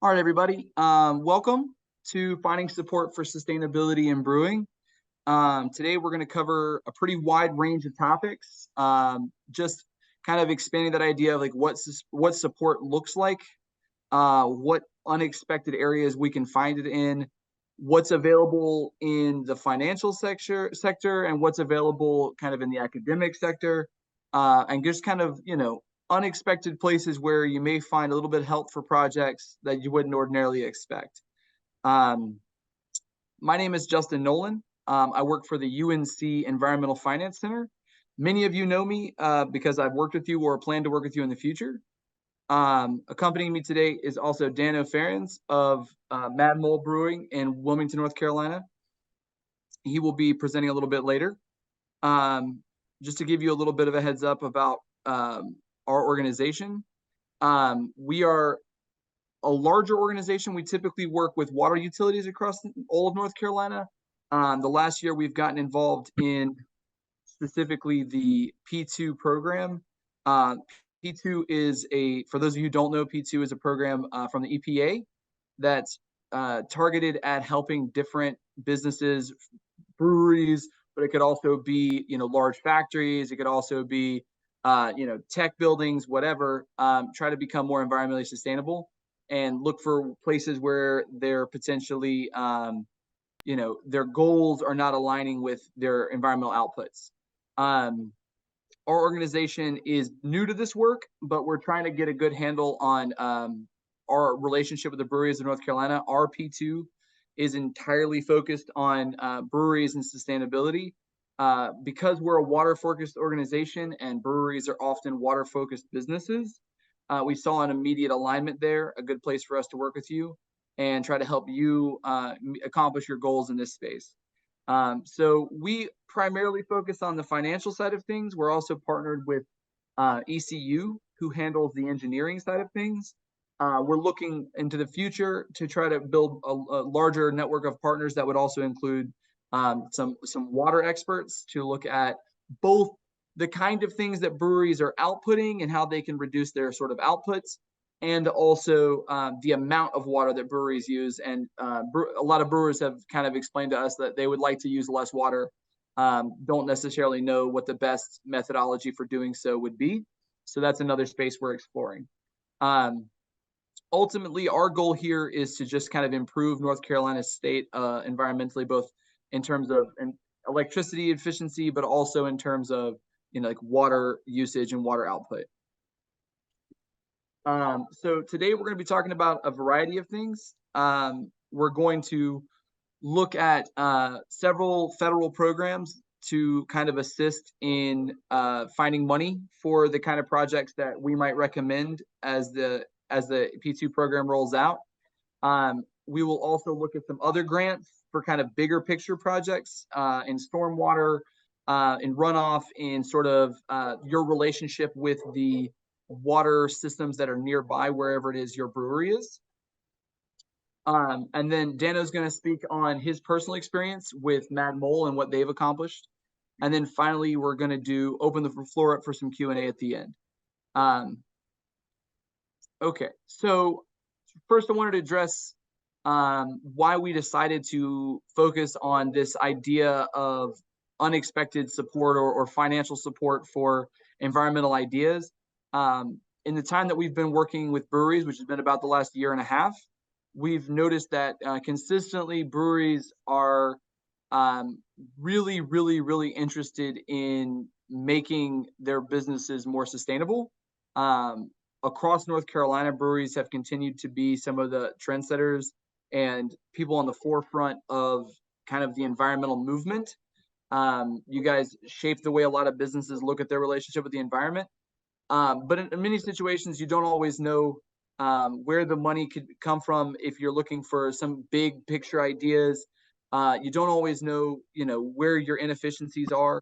All right, everybody. Welcome to Finding Support for Sustainability in Brewing. Today, we're going to cover a pretty wide range of topics, just kind of expanding that idea of like what support looks like, what unexpected areas we can find it in, what's available in the financial sector, and what's available kind of in the academic sector, and just kind of unexpected places where you may find a little bit of help for projects that you wouldn't ordinarily expect. Um, my name is Justin Nolan. I work for the UNC Environmental Finance Center. Many of you know me because I've worked with you or plan to work with you in the future. Accompanying me today is also Dano Ferons of Mad Mole Brewing in Wilmington, North Carolina. He will be presenting a little bit later. Just to give you a little bit of a heads up about our organization, we are a larger organization. We typically work with water utilities across all of North Carolina. The last year, we've gotten involved in specifically the P2 program. P2 is for those of you who don't know, P2 is a program from the EPA that's targeted at helping different businesses, breweries, but it could also be, large factories. It could also be, tech buildings, whatever, try to become more environmentally sustainable and look for places where they're potentially, their goals are not aligning with their environmental outputs. Our organization is new to this work, but we're trying to get a good handle on our relationship with the breweries of North Carolina. Our P2 is entirely focused on breweries and sustainability. Because we're a water-focused organization and breweries are often water-focused businesses, we saw an immediate alignment there, a good place for us to work with you and try to help you accomplish your goals in this space. So we primarily focus on the financial side of things. We're also partnered with ECU, who handles the engineering side of things. We're looking into the future to try to build a larger network of partners that would also include some water experts to look at both the kind of things that breweries are outputting and how they can reduce their sort of outputs, and also the amount of water that breweries use. And a lot of brewers have kind of explained to us that they would like to use less water, don't necessarily know what the best methodology for doing so would be. So that's another space we're exploring. Ultimately, our goal here is to just kind of improve North Carolina's state environmentally, both in terms of electricity efficiency, but also in terms of like water usage and water output. So today we're going to be talking about a variety of things. We're going to look at several federal programs to kind of assist in finding money for the kind of projects that we might recommend as the P2 program rolls out. We will also look at some other grants for kind of bigger picture projects in stormwater, in runoff, in sort of your relationship with the water systems that are nearby wherever it is your brewery is. And then Dano's going to speak on his personal experience with Mad Mole and what they've accomplished. And then finally, we're going to open the floor up for some Q&A at the end. Okay, so first I wanted to address why we decided to focus on this idea of unexpected support or financial support for environmental ideas. In the time that we've been working with breweries, which has been about the last year and a half, we've noticed that consistently breweries are really, really, really interested in making their businesses more sustainable. Across North Carolina, breweries have continued to be some of the trendsetters and people on the forefront of kind of the environmental movement. You guys shape the way a lot of businesses look at their relationship with the environment. But in many situations, you don't always know where the money could come from if you're looking for some big picture ideas. You don't always know, where your inefficiencies are.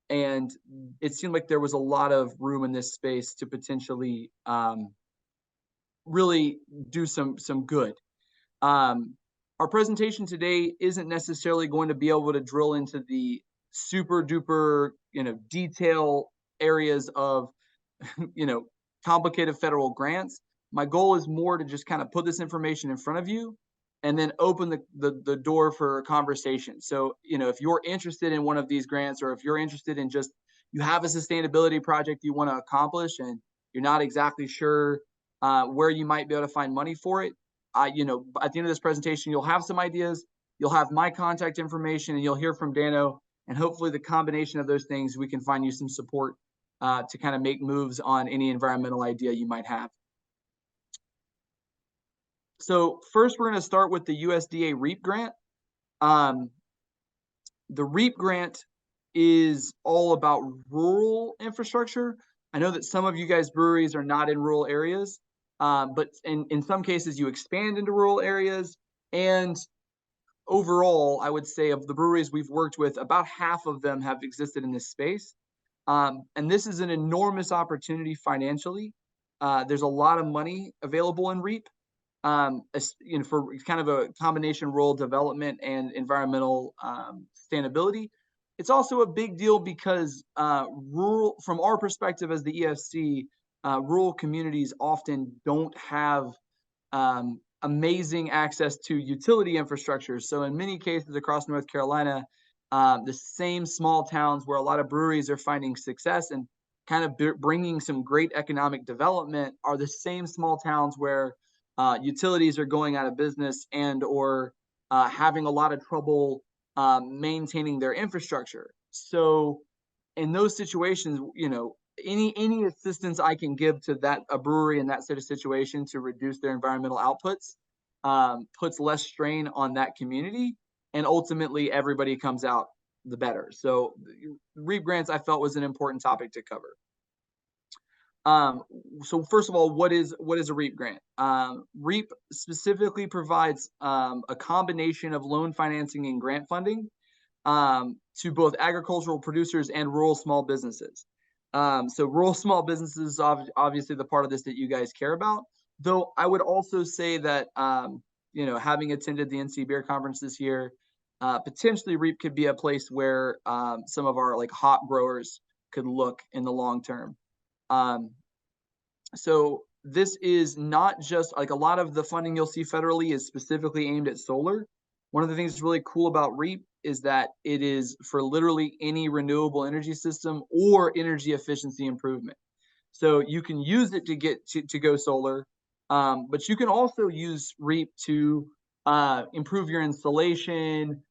And it seemed like there was a lot of room in this space to potentially really do some good. Our presentation today isn't necessarily going to be able to drill into the super duper, detail areas of, complicated federal grants. My goal is more to just kind of put this information in front of you and then open the door for a conversation. So, if you're interested in one of these grants, or if you're interested in just, you have a sustainability project you want to accomplish and you're not exactly sure where you might be able to find money for it, at the end of this presentation, you'll have some ideas, you'll have my contact information, and you'll hear from Dano. And hopefully the combination of those things, we can find you some support to kind of make moves on any environmental idea you might have. So first, we're going to start with the USDA REAP grant. The REAP grant is all about rural infrastructure. I know that some of you guys breweries are not in rural areas, but in some cases you expand into rural areas. And overall, I would say of the breweries we've worked with, about half of them have existed in this space. And this is an enormous opportunity financially. There's a lot of money available in REAP. For kind of a combination rural development and environmental sustainability. It's also a big deal because from our perspective as the EFC, rural communities often don't have amazing access to utility infrastructure. So in many cases across North Carolina, the same small towns where a lot of breweries are finding success and kind of bringing some great economic development are the same small towns where utilities are going out of business and or having a lot of trouble maintaining their infrastructure. So in those situations, any assistance I can give to a brewery in that sort of situation to reduce their environmental outputs puts less strain on that community, and ultimately everybody comes out the better. So REAP grants I felt was an important topic to cover. So first of all, what is a REAP grant? REAP specifically provides a combination of loan financing and grant funding to both agricultural producers and rural small businesses. So rural small businesses is obviously the part of this that you guys care about. Though I would also say that, having attended the NC Beer Conference this year, potentially REAP could be a place where some of our hop growers could look in the long term. So this is not just a lot of the funding you'll see federally is specifically aimed at solar. One of the things that's really cool about REAP is that it is for literally any renewable energy system or energy efficiency improvement. So you can use it to get to go solar, but you can also use REAP to improve your installation,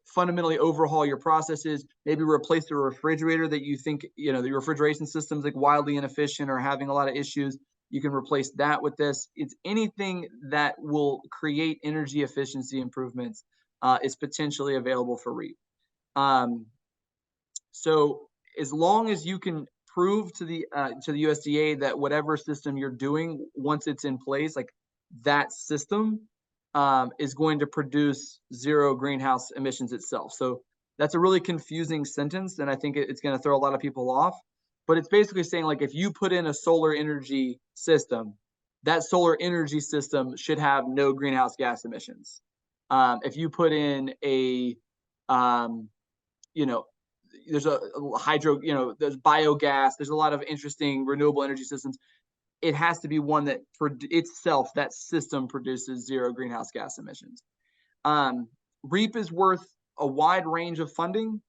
fundamentally overhaul your processes, maybe replace the refrigerator that you think, the refrigeration system's wildly inefficient or having a lot of issues. You can replace that with this. It's anything that will create energy efficiency improvements is potentially available for REAP. So as long as you can prove to the USDA that whatever system you're doing, once it's in place, that system is going to produce zero greenhouse emissions itself. So that's a really confusing sentence, and I think it's going to throw a lot of people off. But it's basically saying if you put in a solar energy system, that solar energy system should have no greenhouse gas emissions. If you put in a, there's a hydro, there's biogas, there's a lot of interesting renewable energy systems. It has to be one that that system produces zero greenhouse gas emissions. REAP is worth a wide range of funding.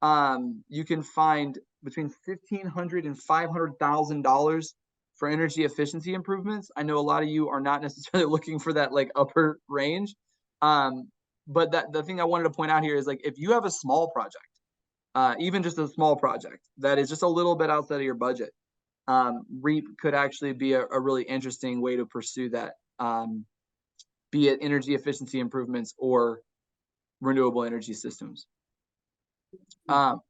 You can find between $1,500 and $500,000 for energy efficiency improvements. I know a lot of you are not necessarily looking for that upper range. But the thing I wanted to point out here is if you have a small project, even just a small project that is just a little bit outside of your budget, REAP could actually be a really interesting way to pursue that, be it energy efficiency improvements or renewable energy systems. Do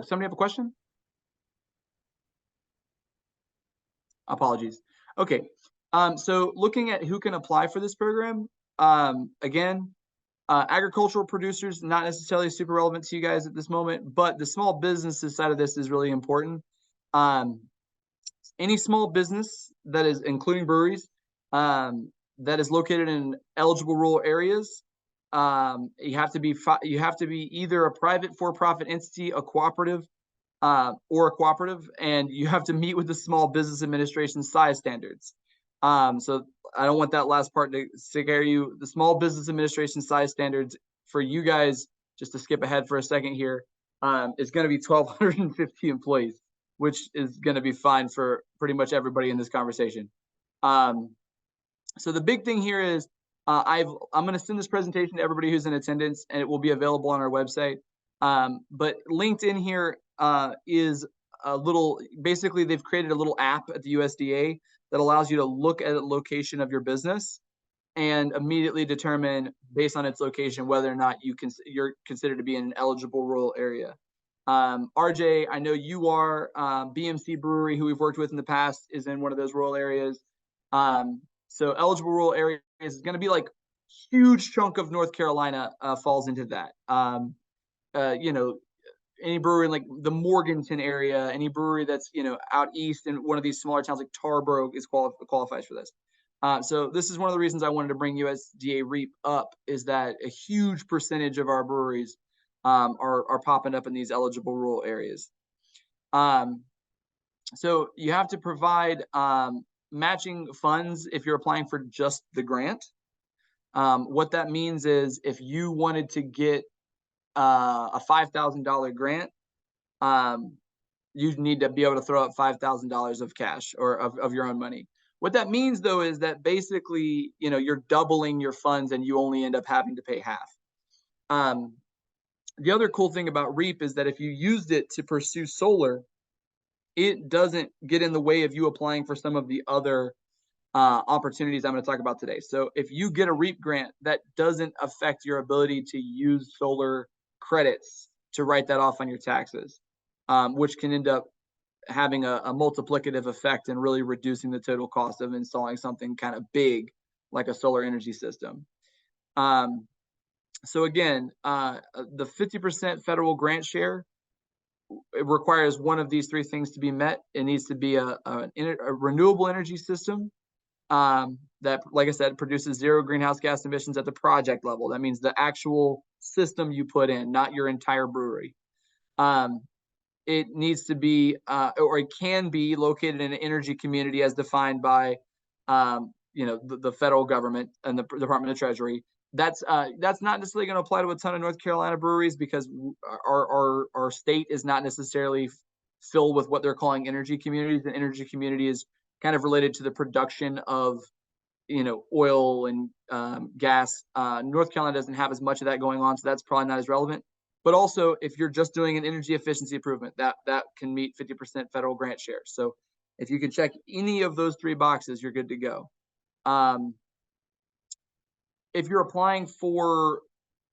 somebody have a question? Apologies. Okay. So looking at who can apply for this program, again, agricultural producers, not necessarily super relevant to you guys at this moment, but the small businesses side of this is really important. Any small business that is, including breweries, that is located in eligible rural areas, you have to be either a private for-profit entity, a cooperative, or a cooperative, and you have to meet with the Small Business Administration size standards. So I don't want that last part to scare you. The Small Business Administration size standards for you guys, just to skip ahead for a second here, is going to be 1,250 employees, which is going to be fine for pretty much everybody in this conversation. So the big thing here is I'm going to send this presentation to everybody who's in attendance, and it will be available on our website. But LinkedIn here is a little, basically they've created a little app at the USDA that allows you to look at the location of your business and immediately determine, based on its location, whether or not you're considered to be in an eligible rural area. RJ, I know you are. BMC Brewery, who we've worked with in the past, is in one of those rural areas. So eligible rural areas is going to be like huge chunk of North Carolina falls into that. You know, any brewery in like the Morganton area, any brewery that's, you know, out east in one of these smaller towns like Tarboro is qualifies for this. So this is one of the reasons I wanted to bring USDA REAP up, is that a huge percentage of our breweries are popping up in these eligible rural areas. So you have to provide matching funds if you're applying for just the grant. What that means is if you wanted to get a $5,000 grant, you need to be able to throw up $5,000 of cash or of your own money. What that means, though, is that basically, you know, you're doubling your funds and you only end up having to pay half. The other cool thing about REAP is that if you used it to pursue solar, it doesn't get in the way of you applying for some of the other opportunities I'm going to talk about today. So if you get a REAP grant, that doesn't affect your ability to use solar credits to write that off on your taxes, which can end up having a multiplicative effect and really reducing the total cost of installing something kind of big like a solar energy system. So again, the 50% federal grant share, it requires one of these three things to be met. It needs to be a renewable energy system that, like I said, produces zero greenhouse gas emissions at the project level. That means the actual system you put in, not your entire brewery. It needs to be, or it can be located in an energy community as defined by, you know, the federal government and the Department of Treasury. That's not necessarily going to apply to a ton of North Carolina breweries because our state is not necessarily filled with what they're calling energy communities. An energy community is kind of related to the production of, you know, oil and gas. North Carolina doesn't have as much of that going on, so that's probably not as relevant. But also, if you're just doing an energy efficiency improvement, that can meet 50% federal grant share. So if you can check any of those three boxes, you're good to go. If you're applying for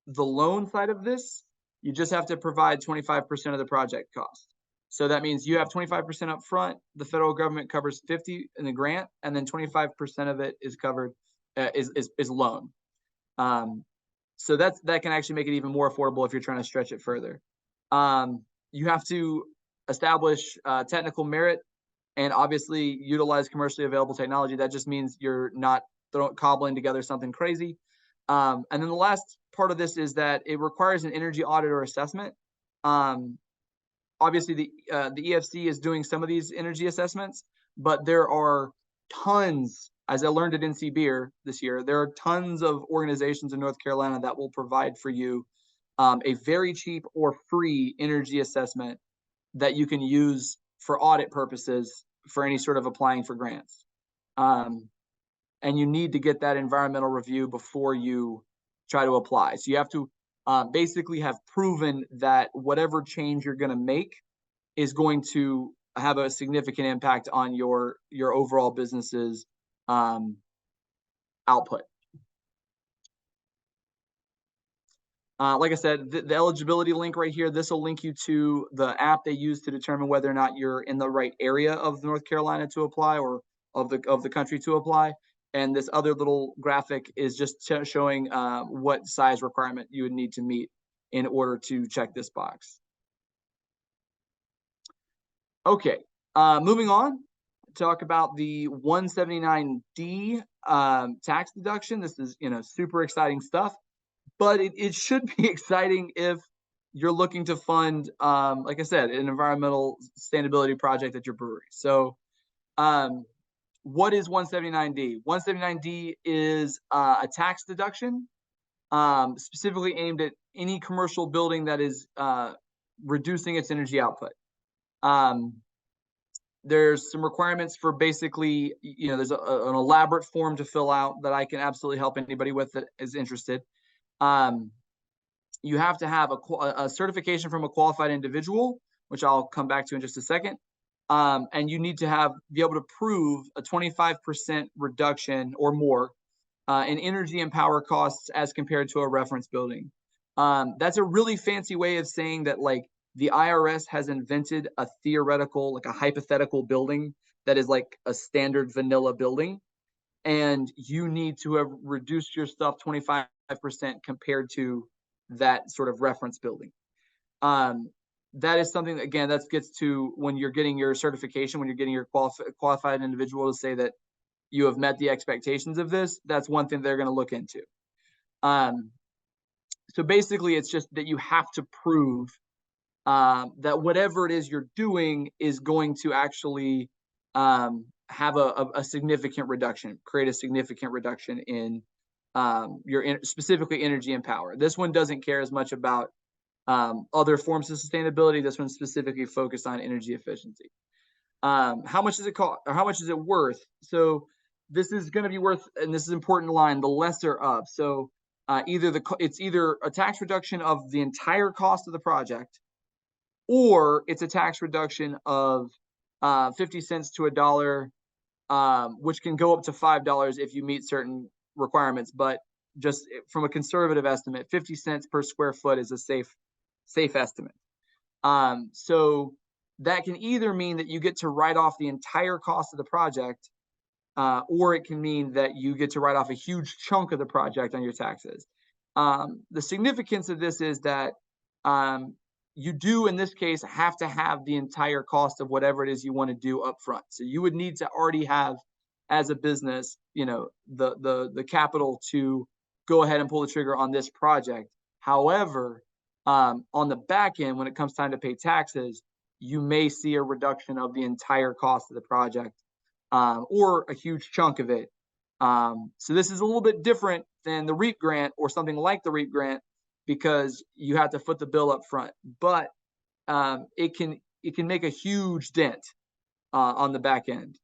the loan side of this, you just have to provide 25% of the project cost. So that means you have 25% up front. The federal government covers 50 in the grant, and then 25% of it is covered is loan. So that can actually make it even more affordable if you're trying to stretch it further. You have to establish technical merit and obviously utilize commercially available technology. That just means you're not cobbling together something crazy. And then the last part of this is that it requires an energy audit or assessment. Obviously, the EFC is doing some of these energy assessments, but there are tons, as I learned at NC Beer this year, there are tons of organizations in North Carolina that will provide for you a very cheap or free energy assessment that you can use for audit purposes for any sort of applying for grants. And you need to get that environmental review before you try to apply. So you have to basically have proven that whatever change you're going to make is going to have a significant impact on your overall business's output. Like I said, the eligibility link right here, this will link you to the app they use to determine whether or not you're in the right area of North Carolina to apply or of the country to apply. And this other little graphic is just showing what size requirement you would need to meet in order to check this box. Okay, moving on, talk about the 179D tax deduction. This is, you know, super exciting stuff, but it should be exciting if you're looking to fund, like I said, an environmental sustainability project at your brewery. So what is 179D? 179D is a tax deduction specifically aimed at any commercial building that is reducing its energy output. There's some requirements for basically, there's an elaborate form to fill out that I can absolutely help anybody with that is interested. You have to have a certification from a qualified individual, which I'll come back to in just a second. And you need to be able to prove a 25% reduction or more in energy and power costs as compared to a reference building. That's a really fancy way of saying that, like, the IRS has invented a theoretical, like a hypothetical building that is like a standard vanilla building, and you need to have reduced your stuff 25% compared to that sort of reference building. That is something, again, that gets to when you're getting your certification, when you're getting your qualified individual to say that you have met the expectations of this. That's one thing they're going to look into. So basically, it's just that you have to prove that whatever it is you're doing is going to actually have a significant reduction, create a significant reduction in specifically energy and power. This one doesn't care as much about other forms of sustainability. This one's specifically focused on energy efficiency. How much does it cost, or how much is it worth? So this is going to be worth, and this is an important line, the lesser of. So it's either a tax reduction of the entire cost of the project, or it's a tax reduction of 50 cents to $1, which can go up to $5 if you meet certain requirements. But just from a conservative estimate, 50 cents per square foot is a safe estimate. So that can either mean that you get to write off the entire cost of the project, or it can mean that you get to write off a huge chunk of the project on your taxes. The significance of this is that you do, in this case, have to have the entire cost of whatever it is you want to do up front. So you would need to already have, as a business, the capital to go ahead and pull the trigger on this project. However, on the back end, when it comes time to pay taxes, you may see a reduction of the entire cost of the project, or a huge chunk of it. So this is a little bit different than the REAP grant or something like the REAP grant, because you have to foot the bill up front. But it can make a huge dent on the back end.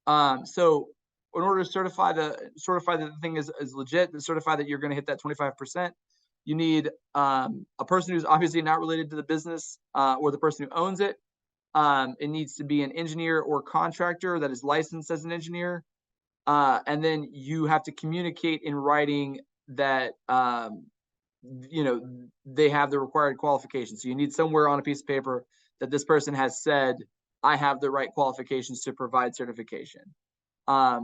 So in order to certify that the thing is legit, to certify that you're going to hit that 25%, you need a person who's obviously not related to the business or the person who owns it. It needs to be an engineer or contractor that is licensed as an engineer. And then you have to communicate in writing that they have the required qualifications. So you need somewhere on a piece of paper that this person has said, I have the right qualifications to provide certification. There's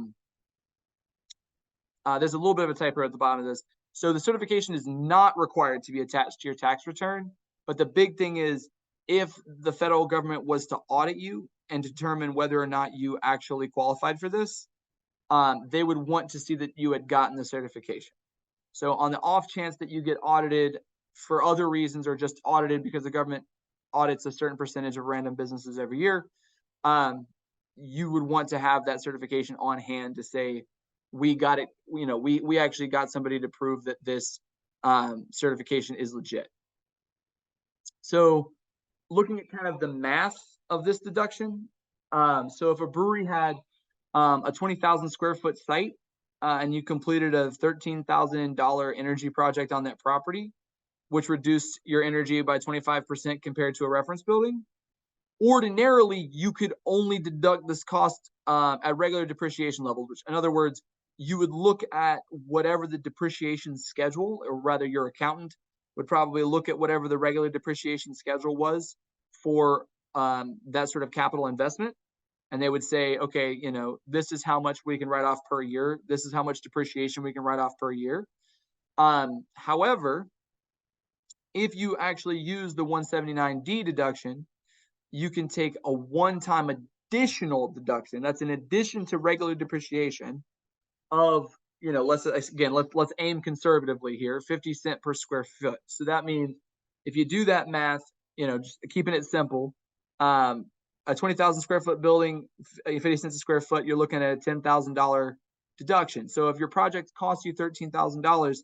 a little bit of a typo at the bottom of this. So the certification is not required to be attached to your tax return. But the big thing is, if the federal government was to audit you and determine whether or not you actually qualified for this, they would want to see that you had gotten the certification. So on the off chance that you get audited for other reasons, or just audited because the government audits a certain percentage of random businesses every year, you would want to have that certification on hand to say, we got it, we actually got somebody to prove that this certification is legit. So looking at kind of the math of this deduction, so if a brewery had a 20,000 square foot site, and you completed a $13,000 energy project on that property, which reduced your energy by 25% compared to a reference building, ordinarily you could only deduct this cost at regular depreciation levels, which, in other words, you would look at whatever the depreciation schedule, or rather your accountant would probably look at whatever the regular depreciation schedule was for that sort of capital investment. And they would say, okay, this is how much we can write off per year. This is how much depreciation we can write off per year. However, if you actually use the 179D deduction, you can take a one-time additional deduction. That's in addition to regular depreciation of let's aim conservatively here, 50 cents per square foot. So that means if you do that math, just keeping it simple, a 20,000 square foot building, 50 cents a square foot, you're looking at a $10,000 deduction. So if your project costs you $13,000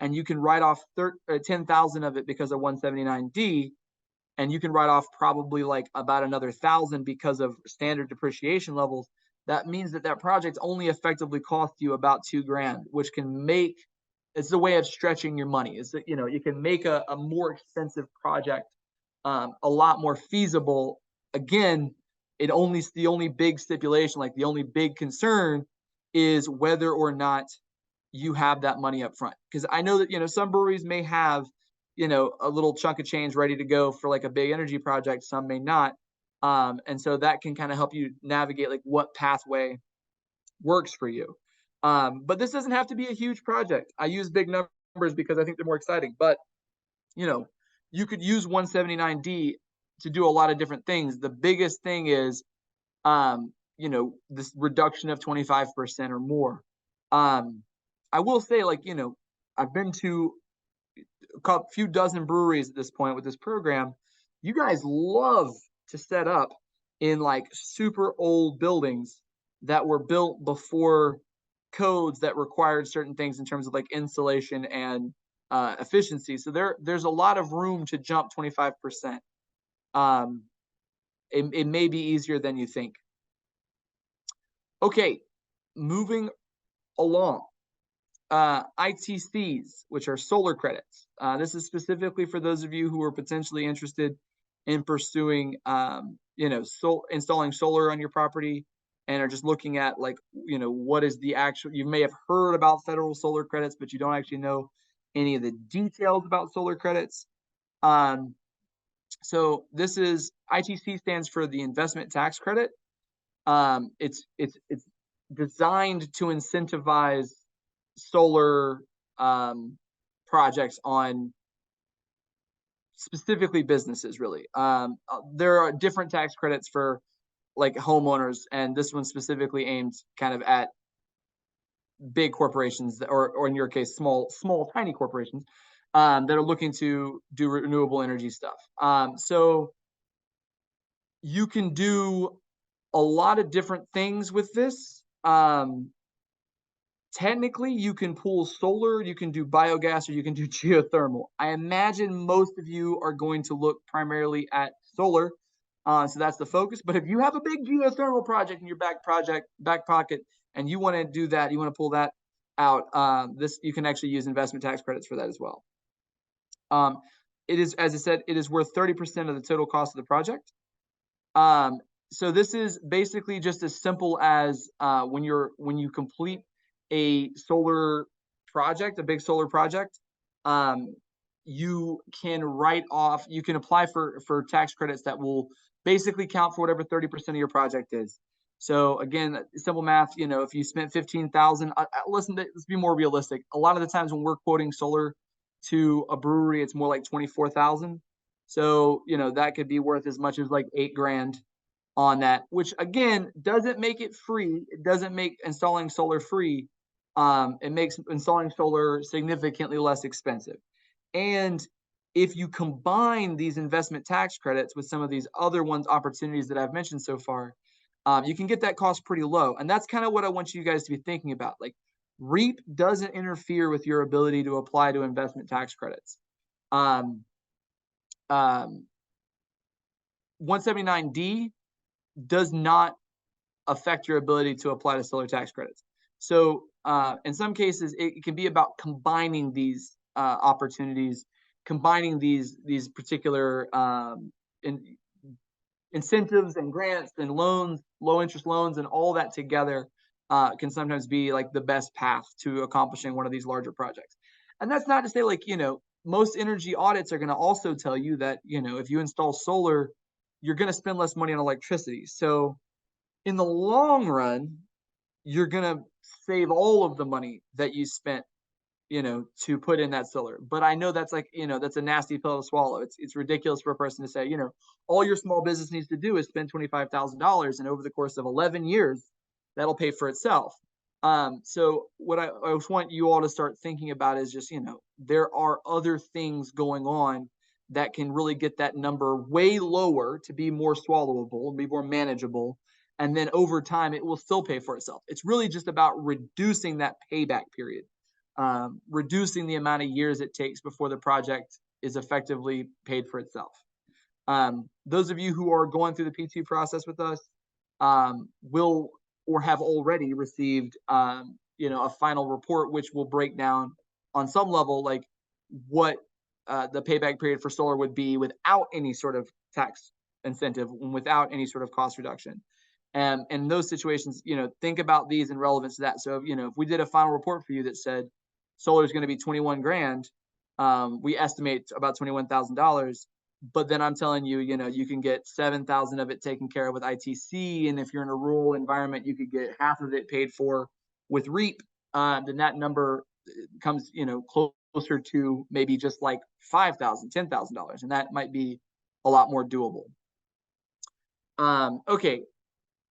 and you can write off 10,000 of it because of 179D, and you can write off probably like about another 1,000 because of standard depreciation levels, that means that project only effectively cost you about $2,000, which can make, it's the way of stretching your money. Is that you can make a more expensive project a lot more feasible. Again, the only big stipulation, like the only big concern, is whether or not you have that money up front. Because I know that some breweries may have a little chunk of change ready to go for like a big energy project. Some may not. And so that can kind of help you navigate like what pathway works for you. But this doesn't have to be a huge project. I use big numbers because I think they're more exciting. But, you could use 179D to do a lot of different things. The biggest thing is, this reduction of 25% or more. I will say, like, I've been to a few dozen breweries at this point with this program. You guys love to set up in like super old buildings that were built before codes that required certain things in terms of like insulation and efficiency. So there's a lot of room to jump 25%. It may be easier than you think. Okay, moving along. ITCs, which are solar credits. This is specifically for those of you who are potentially interested in pursuing, installing solar on your property and are just looking at like, what is the actual, you may have heard about federal solar credits, but you don't actually know any of the details about solar credits. So this is, ITC stands for the investment tax credit. It's designed to incentivize solar projects on specifically businesses, really. There are different tax credits for like homeowners, and this one specifically aims kind of at big corporations, or in your case, small, tiny corporations that are looking to do renewable energy stuff. So you can do a lot of different things with this. Technically, you can pool solar, you can do biogas, or you can do geothermal. I imagine most of you are going to look primarily at solar, so that's the focus. But if you have a big geothermal project in your back pocket, and you want to do that, you want to pull that out, you can actually use investment tax credits for that as well. It is, as I said, it is worth 30% of the total cost of the project. So this is basically just as simple as when you complete a solar project, a big solar project, you can apply for tax credits that will basically count for whatever 30% of your project is. So again, simple math, if you spent 15,000, let's be more realistic. A lot of the times when we're quoting solar to a brewery, it's more like 24,000. So, that could be worth as much as like $8,000 on that, which again, doesn't make it free. It doesn't make installing solar free. It makes installing solar significantly less expensive. And if you combine these investment tax credits with some of these other opportunities that I've mentioned so far, you can get that cost pretty low. And that's kind of what I want you guys to be thinking about. Like, REAP doesn't interfere with your ability to apply to investment tax credits. 179D does not affect your ability to apply to solar tax credits. So in some cases, it can be about combining these opportunities, combining these particular incentives and grants and loans, low interest loans, and all that together can sometimes be like the best path to accomplishing one of these larger projects. And that's not to say, like, most energy audits are going to also tell you that, if you install solar, you're going to spend less money on electricity. So in the long run, you're going to save all of the money that you spent, to put in that solar. But I know that's like, that's a nasty pill to swallow. It's ridiculous for a person to say, all your small business needs to do is spend $25,000, and over the course of 11 years, that'll pay for itself. So what I just want you all to start thinking about is just, there are other things going on that can really get that number way lower to be more swallowable, be more manageable. And then over time, it will still pay for itself. It's really just about reducing that payback period, reducing the amount of years it takes before the project is effectively paid for itself. Those of you who are going through the P2 process with us will or have already received, a final report, which will break down on some level, like what the payback period for solar would be without any sort of tax incentive and without any sort of cost reduction. And in those situations, think about these in relevance to that. So, if we did a final report for you that said solar is going to be 21 grand, we estimate about $21,000. But then I'm telling you, you can get 7,000 of it taken care of with ITC. And if you're in a rural environment, you could get half of it paid for with REAP. Then that number comes, closer to maybe just like $5,000, $10,000. And that might be a lot more doable. Okay.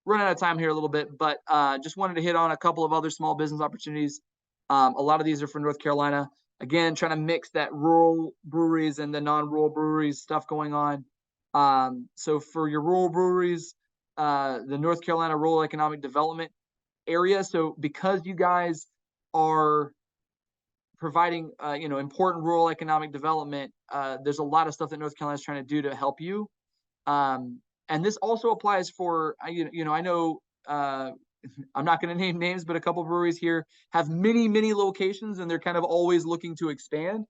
Running out of time here a little bit, but just wanted to hit on a couple of other small business opportunities. A lot of these are from North Carolina. Again, trying to mix that rural breweries and the non-rural breweries stuff going on. So for your rural breweries, the North Carolina Rural Economic Development area. So because you guys are providing, important rural economic development, there's a lot of stuff that North Carolina is trying to do to help you. And this also applies for, I know, I'm not going to name names, but a couple breweries here have many, many locations, and they're kind of always looking to expand.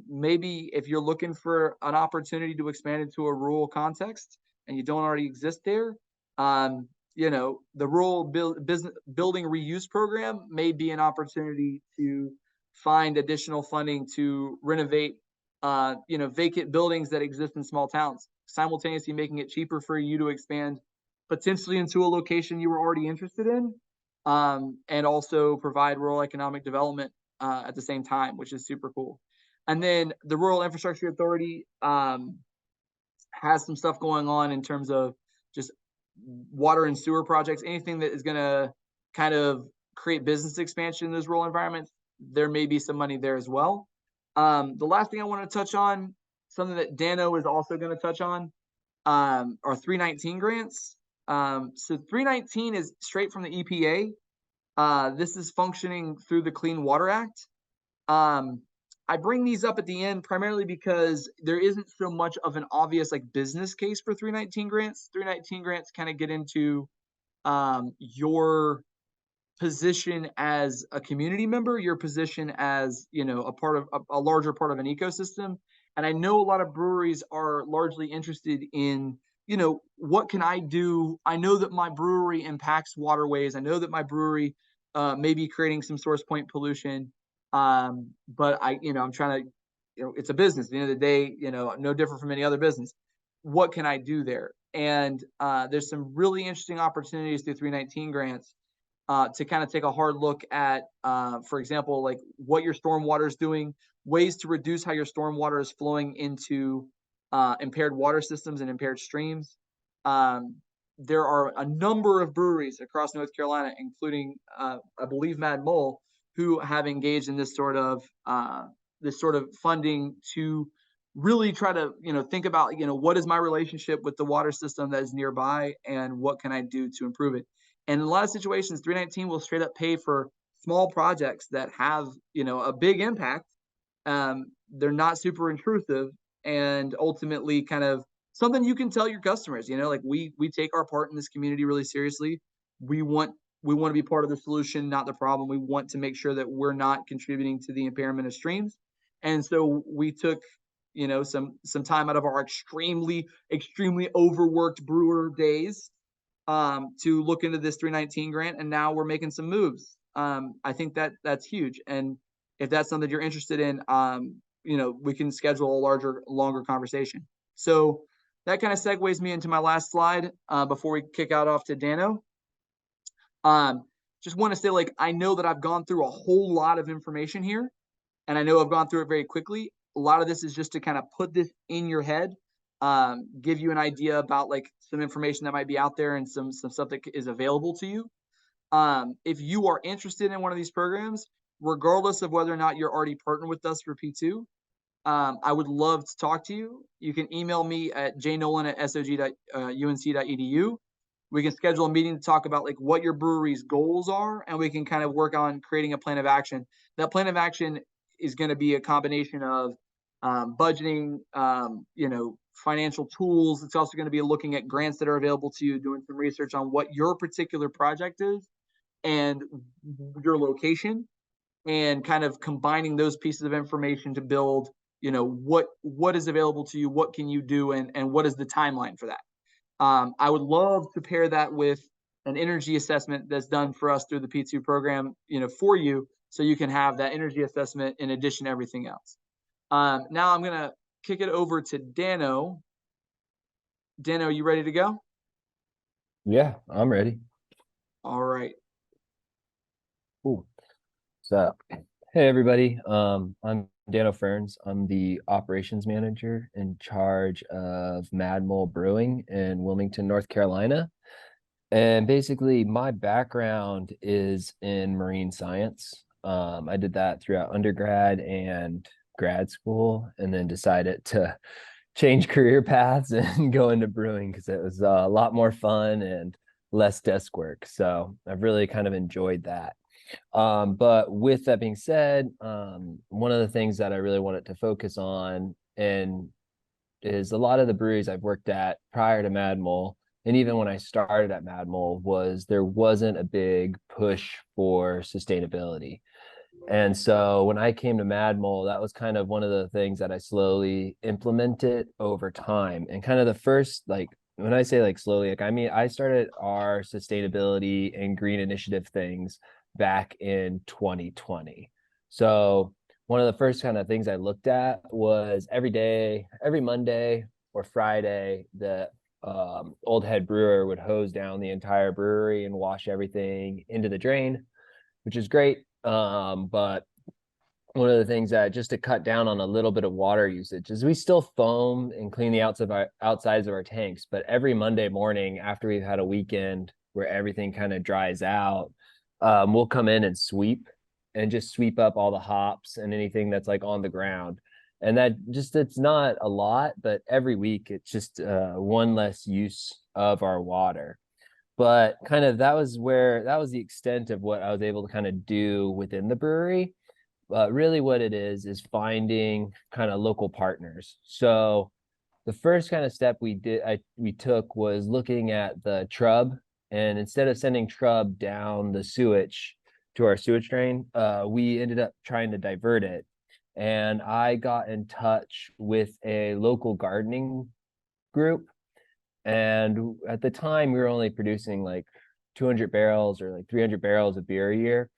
Maybe if you're looking for an opportunity to expand into a rural context and you don't already exist there, the rural business building reuse program may be an opportunity to find additional funding to renovate, vacant buildings that exist in small towns, simultaneously making it cheaper for you to expand potentially into a location you were already interested in, and also provide rural economic development at the same time, which is super cool. And then the Rural Infrastructure Authority has some stuff going on in terms of just water and sewer projects, anything that is going to kind of create business expansion in those rural environments. There may be some money there as well. The last thing I want to touch on, something that Dano is also going to touch on, are 319 grants. So 319 is straight from the EPA. This is functioning through the Clean Water Act. I bring these up at the end primarily because there isn't so much of an obvious business case for 319 grants. 319 grants kind of get into your position as a community member, your position as a part of a larger part of an ecosystem. And I know a lot of breweries are largely interested in, what can I do? I know that my brewery impacts waterways. I know that my brewery may be creating some source point pollution. But I'm trying to, it's a business. At the end of the day, no different from any other business. What can I do there? And there's some really interesting opportunities through 319 grants to kind of take a hard look at, for example, like what your stormwater is doing, ways to reduce how your stormwater is flowing into impaired water systems and impaired streams. There are a number of breweries across North Carolina, including, I believe, Mad Mole, who have engaged in this sort of funding to really try to think about what is my relationship with the water system that is nearby and what can I do to improve it. And in a lot of situations, 319 will straight up pay for small projects that have a big impact. They're not super intrusive, and ultimately kind of something you can tell your customers. We take our part in this community really seriously. We want to be part of the solution, not the problem. We want to make sure that we're not contributing to the impairment of streams. And so we took, some time out of our extremely overworked brewer days to look into this 319 grant. And now we're making some moves. I think that's huge. And if that's something you're interested in, we can schedule a longer conversation. So that kind of segues me into my last slide before we kick out off to Dano. Just want to say, I know that I've gone through a whole lot of information here, and I know I've gone through it very quickly. A lot of this is just to kind of put this in your head, give you an idea about some information that might be out there and some stuff that is available to you. If you are interested in one of these programs, regardless of whether or not you're already partnered with us for P2, I would love to talk to you. You can email me at jnolan@sog.unc.edu. We can schedule a meeting to talk about like what your brewery's goals are, and we can kind of work on creating a plan of action. That plan of action is going to be a combination of budgeting, financial tools. It's also going to be looking at grants that are available to you, doing some research on what your particular project is and your location, and kind of combining those pieces of information to build, what is available to you, what can you do, and what is the timeline for that. I would love to pair that with an energy assessment that's done for us through the P2 program, for you, so you can have that energy assessment in addition to everything else. Now I'm gonna kick it over to Dano. Dano, you ready to go? Yeah, I'm ready. All right. Cool. So, hey everybody. I'm Dano Ferons. I'm the operations manager in charge of Mad Mole Brewing in Wilmington, North Carolina. And basically, my background is in marine science. I did that throughout undergrad and grad school, and then decided to change career paths and go into brewing because it was a lot more fun and less desk work. So I've really kind of enjoyed that. But with that being said, one of the things that I really wanted to focus on and is a lot of the breweries I've worked at prior to Mad Mole, and even when I started at Mad Mole, was there wasn't a big push for sustainability. And so when I came to Mad Mole, that was kind of one of the things that I slowly implemented over time. And kind of the first, like, when I say like slowly, like, I mean, I started our sustainability and green initiative things back in 2020. So one of the first kind of things I looked at was every day, every Monday or Friday, the old head brewer would hose down the entire brewery and wash everything into the drain, which is great. But one of the things that just to cut down on a little bit of water usage is we still foam and clean the outsides of our tanks, but every Monday morning after we've had a weekend where everything kind of dries out, we'll come in and sweep and just sweep up all the hops and anything that's like on the ground. And that just, it's not a lot, but every week it's just one less use of our water. But kind of that was the extent of what I was able to kind of do within the brewery. But really what it is finding kind of local partners. So the first kind of step we took was looking at the trub, and instead of sending trub down the sewage to our sewage drain, we ended up trying to divert it. And I got in touch with a local gardening group. And at the time, we were only producing like 200 barrels or like 300 barrels of beer a year.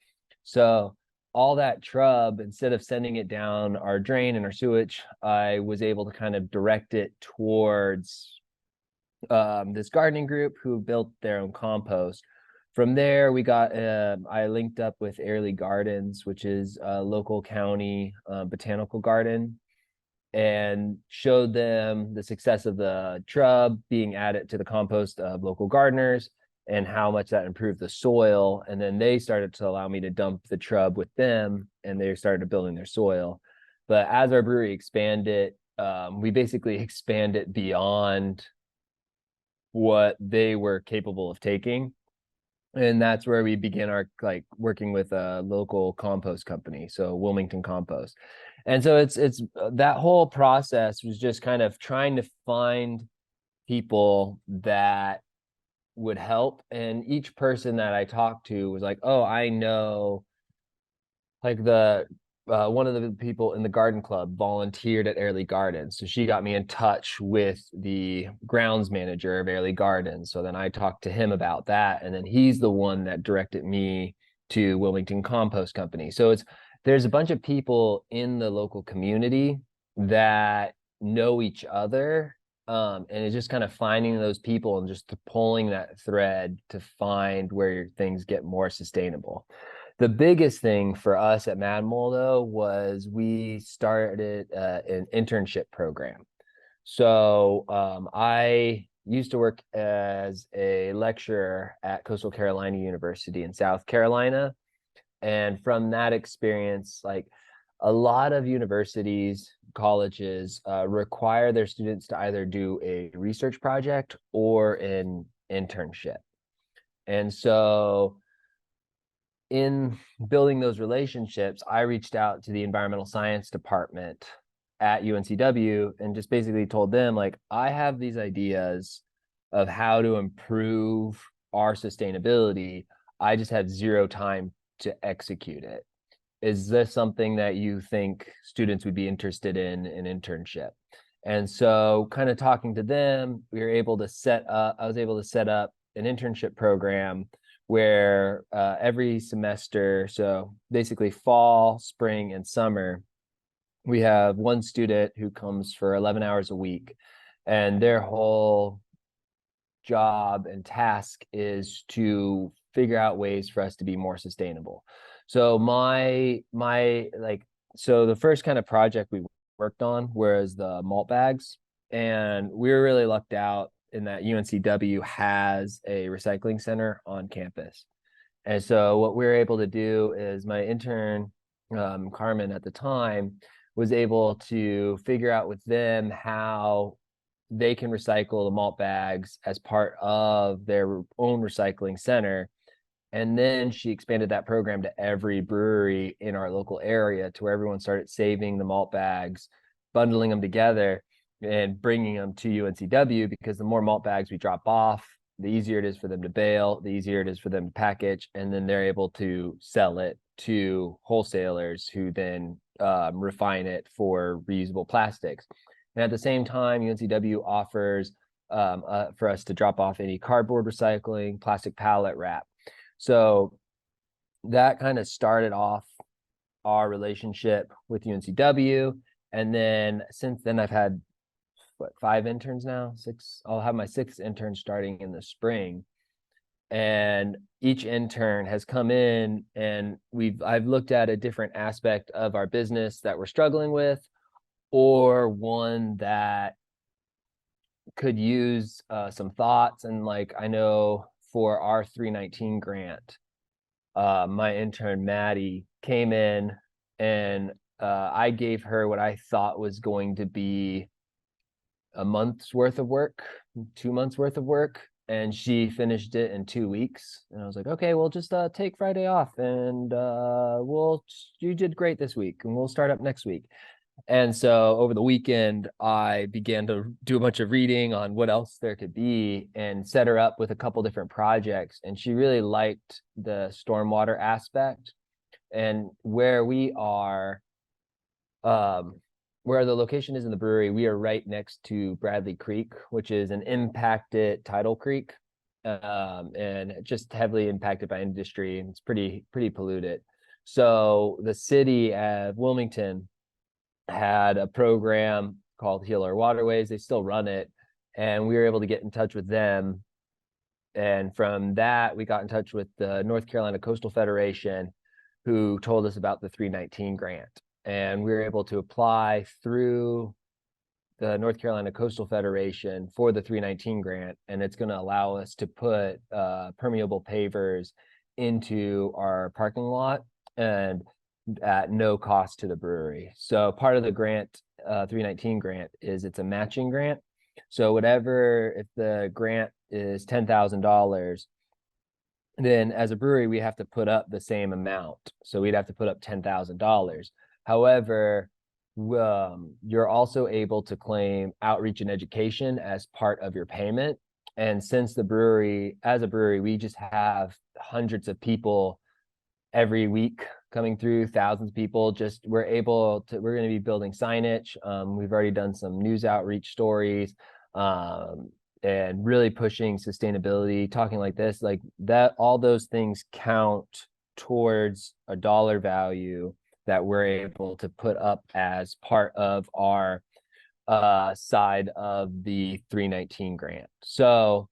So all that trub, instead of sending it down our drain and our sewage, I was able to kind of direct it towards this gardening group who built their own compost. From there, I linked up with Airlie Gardens, which is a local county botanical garden, and showed them the success of the trub being added to the compost of local gardeners and how much that improved the soil. And then they started to allow me to dump the trub with them, and they started building their soil. But as our brewery expanded, we basically expanded beyond what they were capable of taking. And that's where we began our like working with a local compost company, so Wilmington Compost. And so it's that whole process was just kind of trying to find people that would help. And each person that I talked to was like, oh, I know, like the one of the people in the garden club volunteered at Airlie Gardens. So she got me in touch with the grounds manager of Airlie Gardens. So then I talked to him about that. And then he's the one that directed me to Wilmington Compost Company. So there's a bunch of people in the local community that know each other. And it's just kind of finding those people and just pulling that thread to find where things get more sustainable. The biggest thing for us at Mad Mole, though, was we started an internship program. So I used to work as a lecturer at Coastal Carolina University in South Carolina. And from that experience, like a lot of universities, colleges require their students to either do a research project or an internship. And so in building those relationships, I reached out to the environmental science department at UNCW and just basically told them, like, I have these ideas of how to improve our sustainability. I just have zero time to execute it. Is this something that you think students would be interested in an internship? And so kind of talking to them, I was able to set up an internship program where every semester, so basically fall, spring, and summer, we have one student who comes for 11 hours a week, and their whole job and task is to figure out ways for us to be more sustainable. So so the first kind of project we worked on was the malt bags, and we were really lucked out in that UNCW has a recycling center on campus. And so what we were able to do is my intern, Carmen at the time, was able to figure out with them how they can recycle the malt bags as part of their own recycling center. And then she expanded that program to every brewery in our local area, to where everyone started saving the malt bags, bundling them together, and bringing them to UNCW, because the more malt bags we drop off, the easier it is for them to bale, the easier it is for them to package, and then they're able to sell it to wholesalers who then refine it for reusable plastics. And at the same time, UNCW offers for us to drop off any cardboard recycling, plastic pallet wrap. So that kind of started off our relationship with UNCW. And then since then, I've had 5 interns now, 6. I'll have my 6th intern starting in the spring. And each intern has come in, and I've looked at a different aspect of our business that we're struggling with, or one that could use some thoughts. And like, I know for our 319 grant, my intern Maddie came in, and I gave her what I thought was going to be a month's worth of work, 2 months worth of work, and she finished it in 2 weeks. And I was like, okay, well, just take Friday off, and you did great this week, and we'll start up next week. And so over the weekend, I began to do a bunch of reading on what else there could be, and set her up with a couple different projects. And she really liked the stormwater aspect. And where the location is in the brewery, we are right next to Bradley Creek, which is an impacted tidal creek, and just heavily impacted by industry, and it's pretty polluted. So the city of Wilmington had a program called Heal Our Waterways. They still run it, and we were able to get in touch with them. And from that, we got in touch with the North Carolina Coastal Federation, who told us about the 319 grant. And we were able to apply through the North Carolina Coastal Federation for the 319 grant, and it's going to allow us to put permeable pavers into our parking lot, and at no cost to the brewery. So part of the grant, 319 grant, is it's a matching grant. So if the grant is $10,000, then as a brewery, we have to put up the same amount. So we'd have to put up $10,000. However, you're also able to claim outreach and education as part of your payment. And since as a brewery, we just have hundreds of people every week coming through, thousands of people, we're going to be building signage. We've already done some news outreach stories, and really pushing sustainability, talking like this, like that. All those things count towards a dollar value that we're able to put up as part of our side of the 319 grant. So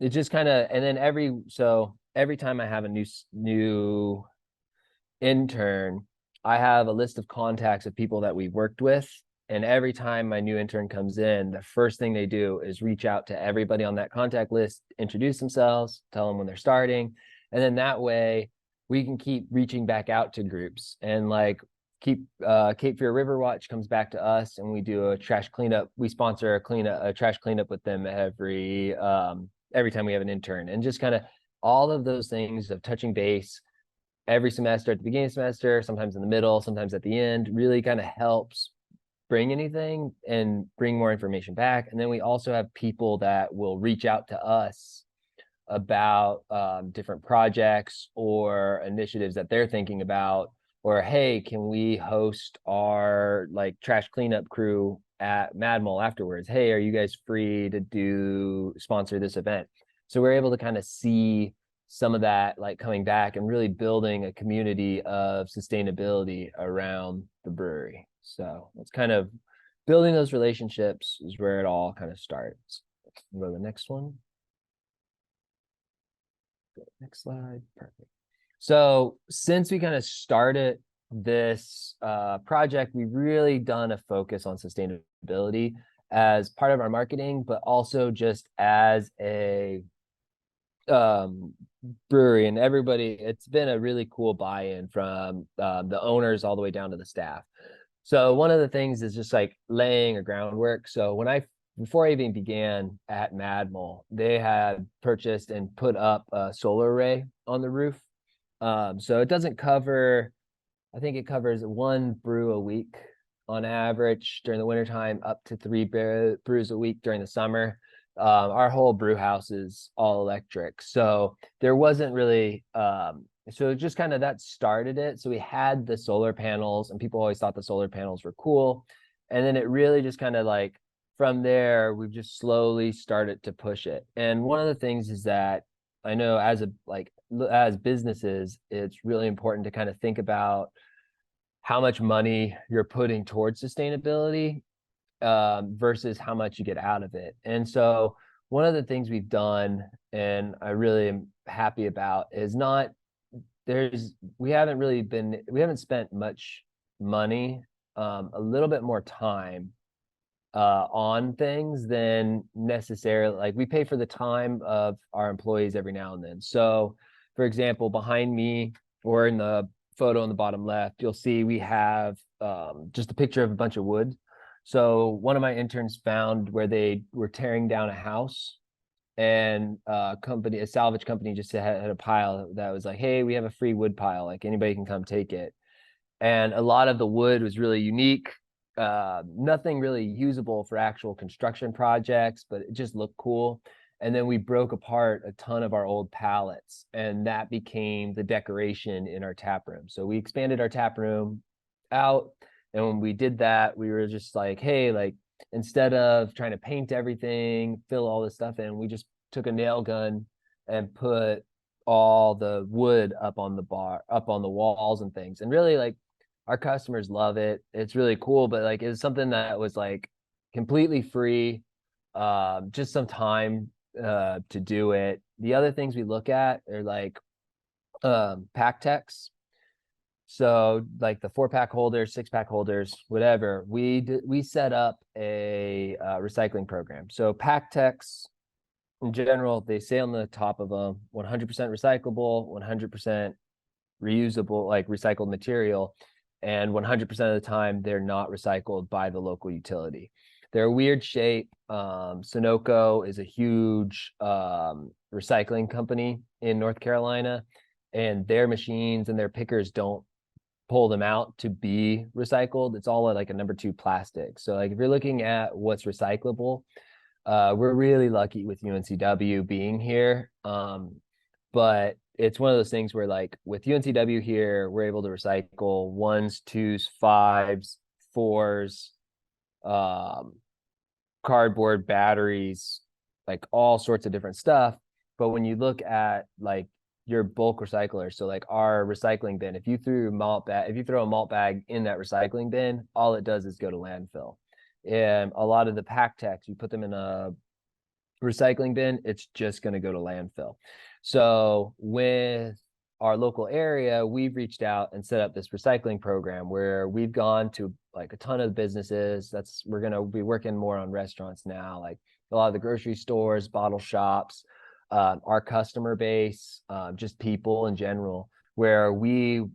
it just kind of, and then every time I have a new intern, I have a list of contacts of people that we've worked with, And every time my new intern comes in, the first thing they do is reach out to everybody on that contact list, introduce themselves, tell them when they're starting. And then that way we can keep reaching back out to groups, and like Cape Fear River Watch comes back to us and we do a trash cleanup. We sponsor a trash cleanup with them every time we have an intern, and just kind of all of those things of touching base every semester, at the beginning of the semester, sometimes in the middle, sometimes at the end, really kind of helps bring anything and bring more information back. And then we also have people that will reach out to us about different projects or initiatives that they're thinking about, or hey, can we host our like trash cleanup crew at Madmol afterwards? Hey, are you guys free to sponsor this event? So we're able to kind of see some of that like coming back and really building a community of sustainability around the brewery. So it's kind of building those relationships is where it all kind of starts. Go to the next one. Next slide. Perfect. So since we kind of started this project, we've really done a focus on sustainability as part of our marketing, but also just as a brewery. And everybody, it's been a really cool buy-in from the owners all the way down to the staff. So one of the things is just like laying a groundwork. So before I even began at Madmol, they had purchased and put up a solar array on the roof. So it doesn't cover, I think it covers 1 brew a week on average during the wintertime, up to 3 brews a week during the summer. Our whole brew house is all electric. So there wasn't really, so just kind of that started it. So we had the solar panels, and people always thought the solar panels were cool. And then it really just kind of like, from there, we've just slowly started to push it. And one of the things is that I know as businesses, it's really important to kind of think about how much money you're putting towards sustainability versus how much you get out of it. And so one of the things we've done, and I really am happy about, is we haven't spent much money, a little bit more time on things than necessarily, like we pay for the time of our employees every now and then. So for example, behind me, or in the photo on the bottom left, you'll see we have just a picture of a bunch of wood. So one of my interns found where they were tearing down a house, and a salvage company just had a pile that was like, hey, we have a free wood pile, like anybody can come take it. And a lot of the wood was really unique, nothing really usable for actual construction projects, but it just looked cool. And then we broke apart a ton of our old pallets, and that became the decoration in our tap room. So we expanded our tap room out, and when we did that, we were just like, hey, like instead of trying to paint everything, fill all this stuff in, we just took a nail gun and put all the wood up on the walls and things. And really, like, our customers love it. It's really cool, but like it's something that was like completely free, just some time to do it. The other things we look at are like pack techs. So like the 4-pack holders, 6-pack holders, whatever, we set up a recycling program. So pack techs in general, they say on the top of them 100% recyclable, 100% reusable, like recycled material, and 100% of the time they're not recycled by the local utility. They're a weird shape. Sunoco is a huge recycling company in North Carolina, and their machines and their pickers don't pull them out to be recycled. It's all like a number 2 plastic. So like if you're looking at what's recyclable, we're really lucky with UNCW being here. But it's one of those things where like with UNCW here, we're able to recycle 1s, 2s, 5s, 4s, cardboard, batteries, like all sorts of different stuff. But when you look at like your bulk recycler, so like our recycling bin, if you throw a malt bag in that recycling bin, all it does is go to landfill. And a lot of the pack techs, you put them in a recycling bin, it's just going to go to landfill. So with our local area, we've reached out and set up this recycling program where we've gone to like a ton of businesses. We're going to be working more on restaurants now, like a lot of the grocery stores, bottle shops, our customer base, just people in general, where we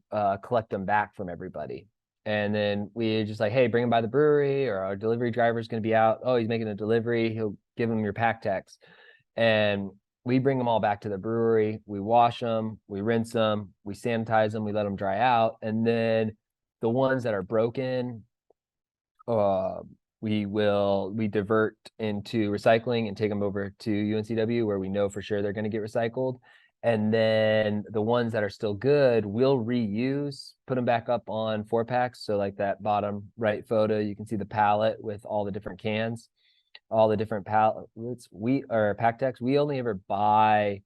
collect them back from everybody. And then we just like, hey, bring them by the brewery, or our delivery driver is going to be out. Oh, he's making a delivery. He'll give them your pack text. And we bring them all back to the brewery. We wash them, we rinse them, we sanitize them, we let them dry out. And then the ones that are broken, uh, we divert into recycling and take them over to UNC-Chapel where we know for sure they're going to get recycled. And then the ones that are still good, we'll reuse, put them back up on 4-packs. So like that bottom right photo, you can see the pallet with all the different cans, all the different pallets. Pack techs. We only ever buy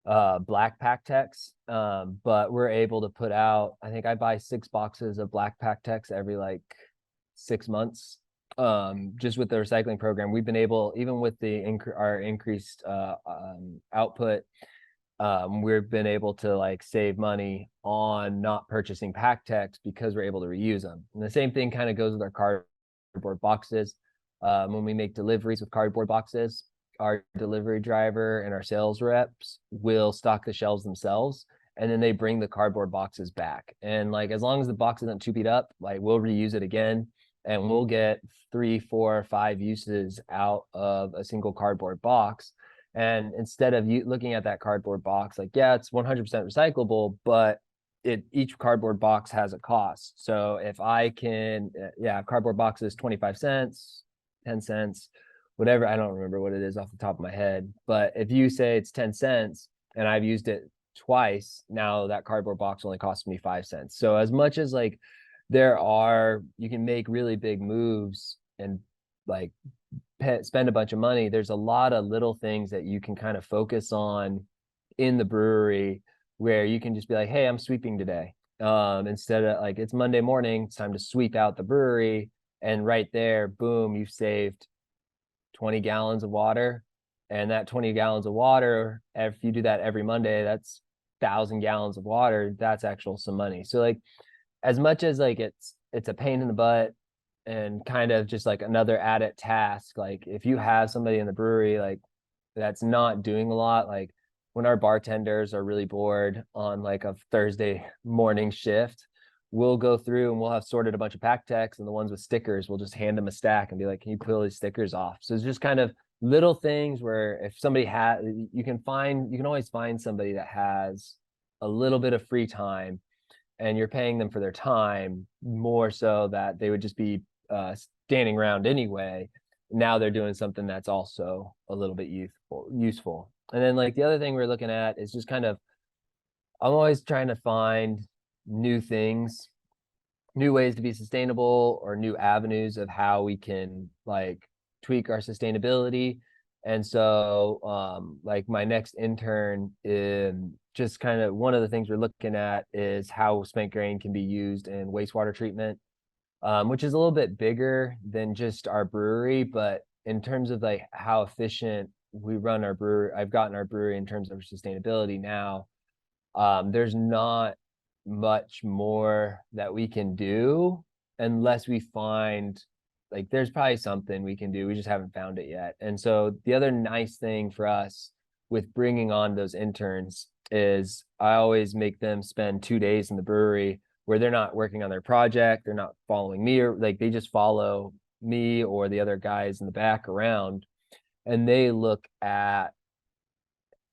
black pack techs, but we're able to put out, I think I buy 6 boxes of black pack techs every like 6 months. Just with the recycling program, we've been able, even with our increased output, we've been able to like save money on not purchasing pack techs because we're able to reuse them. And the same thing kind of goes with our cardboard boxes. When we make deliveries with cardboard boxes, our delivery driver and our sales reps will stock the shelves themselves, and then they bring the cardboard boxes back. And like, as long as the box isn't too beat up, like we'll reuse it again, and we'll get 3, 4, 5 uses out of a single cardboard box. And instead of you looking at that cardboard box, like, yeah, it's 100% recyclable, but each cardboard box has a cost. So if I can, cardboard box is 25 cents, 10 cents, whatever. I don't remember what it is off the top of my head. But if you say it's 10 cents and I've used it twice, now that cardboard box only costs me 5 cents. So as much as like you can make really big moves and like spend a bunch of money, there's a lot of little things that you can kind of focus on in the brewery where you can just be like, hey, I'm sweeping today. Instead of like, it's Monday morning, it's time to sweep out the brewery. And right there, boom, you've saved 20 gallons of water. And that 20 gallons of water, if you do that every Monday, that's 1,000 gallons of water. That's some money. So like, as much as like it's a pain in the butt and kind of just like another added task, like if you have somebody in the brewery like that's not doing a lot, like when our bartenders are really bored on like a Thursday morning shift, we'll go through and we'll have sorted a bunch of pack techs, and the ones with stickers, we'll just hand them a stack and be like, can you peel these stickers off? So it's just kind of little things where if somebody you can always find somebody that has a little bit of free time, and you're paying them for their time more so that they would just be standing around anyway. Now they're doing something that's also a little bit useful. And then like the other thing we're looking at is just kind of, I'm always trying to find new things, new ways to be sustainable, or new avenues of how we can like tweak our sustainability. And so like my next intern, just kind of one of the things we're looking at is how spent grain can be used in wastewater treatment, which is a little bit bigger than just our brewery. But in terms of like how efficient we run our brewery, I've gotten our brewery in terms of sustainability now, there's not much more that we can do unless we find, like, there's probably something we can do, we just haven't found it yet. And so the other nice thing for us with bringing on those interns is I always make them spend 2 days in the brewery where they're not working on their project, they're not following me, or like they just follow me or the other guys in the back around, and they look at,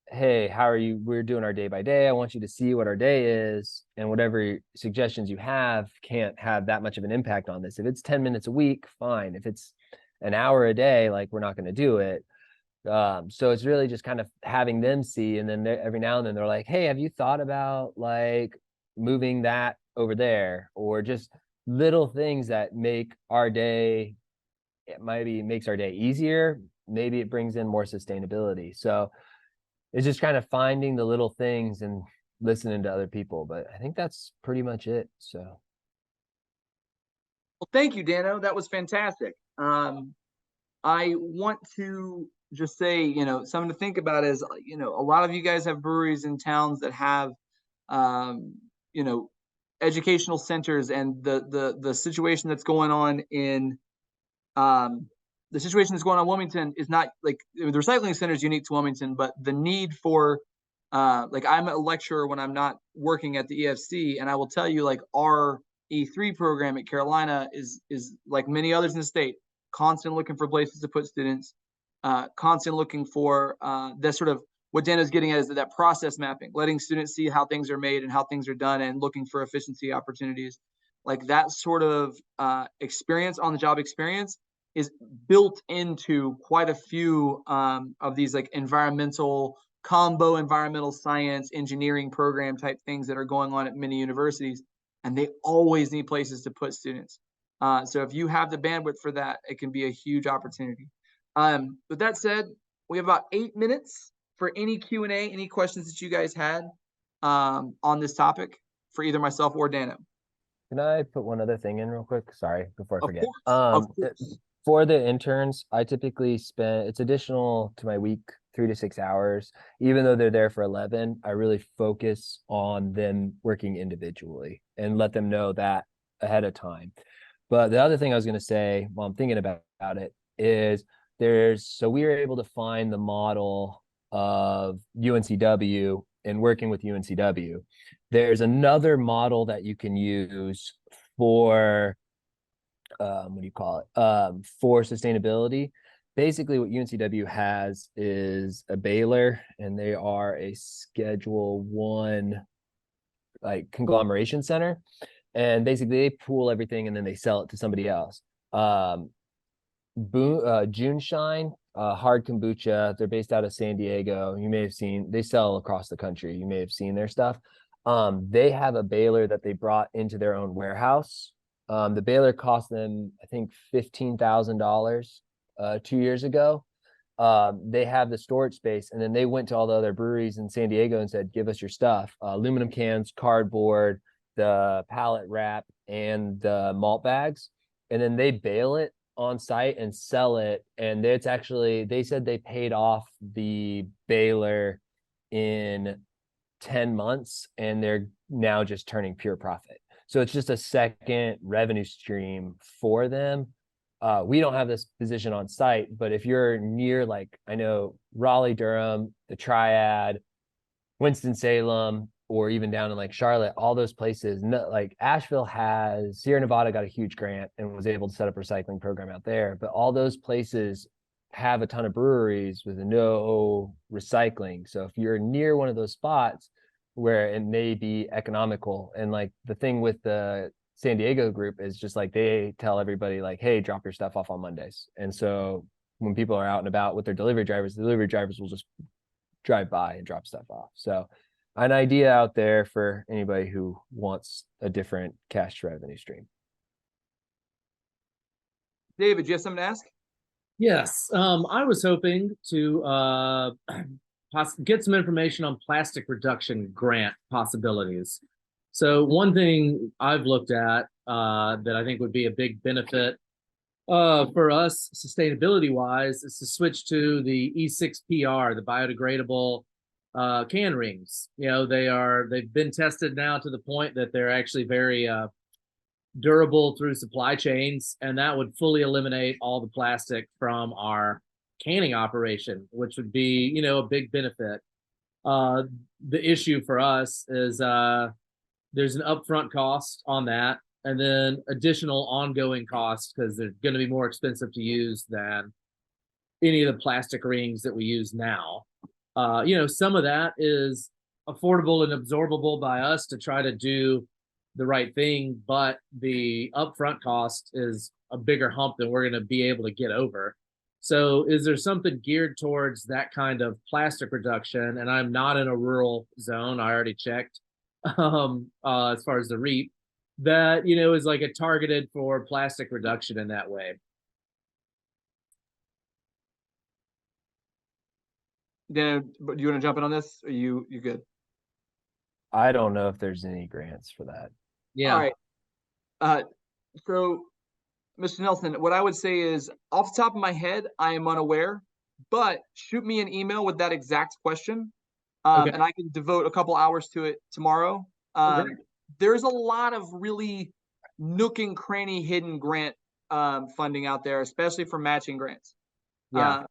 hey, how are you? We're doing our day by day. I want you to see what our day is, and whatever suggestions you have can't have that much of an impact on this. If it's 10 minutes a week, fine. If it's an hour a day, like, we're not going to do it. So it's really just kind of having them see, and then every now and then they're like, hey, have you thought about like moving that over there? Or just little things that make our day, it maybe makes our day easier. Maybe it brings in more sustainability. So it's just kind of finding the little things and listening to other people. But I think that's pretty much it. So. Well, thank you, Dano. That was fantastic. I want to just say, something to think about is, a lot of you guys have breweries in towns that have you know, educational centers and the situation that's going on in the situation that's going on in Wilmington is not like the recycling center is unique to Wilmington, but the need for like I'm a lecturer when I'm not working at the EFC, and I will tell you like our E3 program at Carolina is like many others in the state, constant looking for places to put students, constant looking for that sort of what Dano's getting at is that process mapping, letting students see how things are made and how things are done, and looking for efficiency opportunities. Like that sort of experience, on the job experience, is built into quite a few of these like environmental science engineering program type things that are going on at many universities, and they always need places to put students. So if you have the bandwidth for that, it can be a huge opportunity. With that said, we have about 8 minutes for any Q&A, any questions that you guys had on this topic for either myself or Dano. Can I put one other thing in real quick? Sorry, before I forget. Of course. For the interns, I typically spend, it's additional to my week, 3 to 6 hours. Even though they're there for 11, I really focus on them working individually and let them know that ahead of time. But the other thing I was going to say while I'm thinking about it is so we were able to find the model of UNCW and working with UNCW. There's another model that you can use for what do you call it? For sustainability. Basically, what UNCW has is a baler, and they are a Schedule 1 like conglomeration center. And basically, they pool everything and then they sell it to somebody else. June Shine, hard kombucha. They're based out of San Diego. You may have seen, they sell across the country. You may have seen their stuff. They have a baler that they brought into their own warehouse. The baler cost them, I think, $15,000 2 years ago. They have the storage space, and then they went to all the other breweries in San Diego and said, give us your stuff, aluminum cans, cardboard, the pallet wrap, and the malt bags. And then they bale it on site and sell it. And it's actually, they said they paid off the baler in 10 months, and they're now just turning pure profit. So it's just a second revenue stream for them. We don't have this position on site, but if you're near, like, I know Raleigh, Durham, the Triad, Winston-Salem, or even down in like Charlotte, all those places, like Asheville has, Sierra Nevada got a huge grant and was able to set up a recycling program out there. But all those places have a ton of breweries with no recycling. So if you're near one of those spots where it may be economical, and like the thing with the San Diego group is just like they tell everybody like, hey, drop your stuff off on Mondays. And so when people are out and about with their delivery drivers, the delivery drivers will just drive by and drop stuff off. So an idea out there for anybody who wants a different cash revenue stream. David, do you have something to ask? Yes, I was hoping to get some information on plastic reduction grant possibilities. So one thing I've looked at that I think would be a big benefit for us sustainability wise is to switch to the E6PR, the biodegradable can rings. You know, they've been tested now to the point that they're actually very durable through supply chains, and that would fully eliminate all the plastic from our canning operation, which would be, you know, a big benefit. The issue for us is there's an upfront cost on that, and then additional ongoing costs because they're going to be more expensive to use than any of the plastic rings that we use now. You know, some of that is affordable and absorbable by us to try to do the right thing, but the upfront cost is a bigger hump than we're going to be able to get over. So is there something geared towards that kind of plastic reduction? And I'm not in a rural zone. I already checked as far as the REAP that, you know, is like a targeted for plastic reduction in that way. Dan, do you want to jump in on this? Are you good? I don't know if there's any grants for that. Yeah. All right. So, Mr. Nelson, what I would say is, off the top of my head, I am unaware, but shoot me an email with that exact question. Okay. and I can devote a couple hours to it tomorrow. Okay. There's a lot of really nook and cranny hidden grant funding out there, especially for matching grants. Yeah.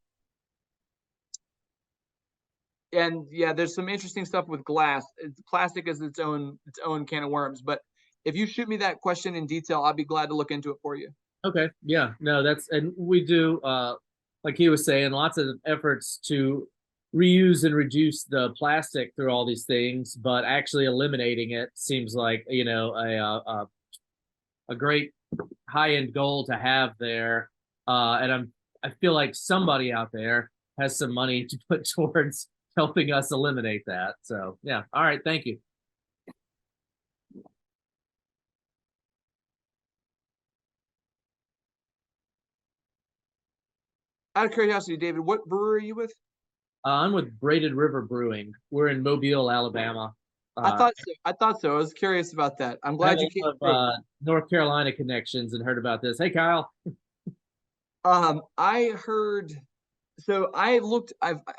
And yeah, there's some interesting stuff with glass. Plastic is its own can of worms. But if you shoot me that question in detail, I'd be glad to look into it for you. Okay. Yeah. No, and we do, like he was saying, lots of efforts to reuse and reduce the plastic through all these things, but actually eliminating it seems like, a great high end goal to have there. And I feel like somebody out there has some money to put towards helping us eliminate that. So yeah. All right. Thank you. Out of curiosity, David, what brewery are you with? I'm with Braided River Brewing. We're in Mobile, Alabama. I Uh, thought so. I thought so. I was curious about that. I'm I have glad you came a through. lot of North Carolina connections and heard about this. Hey, Kyle. I heard. So I've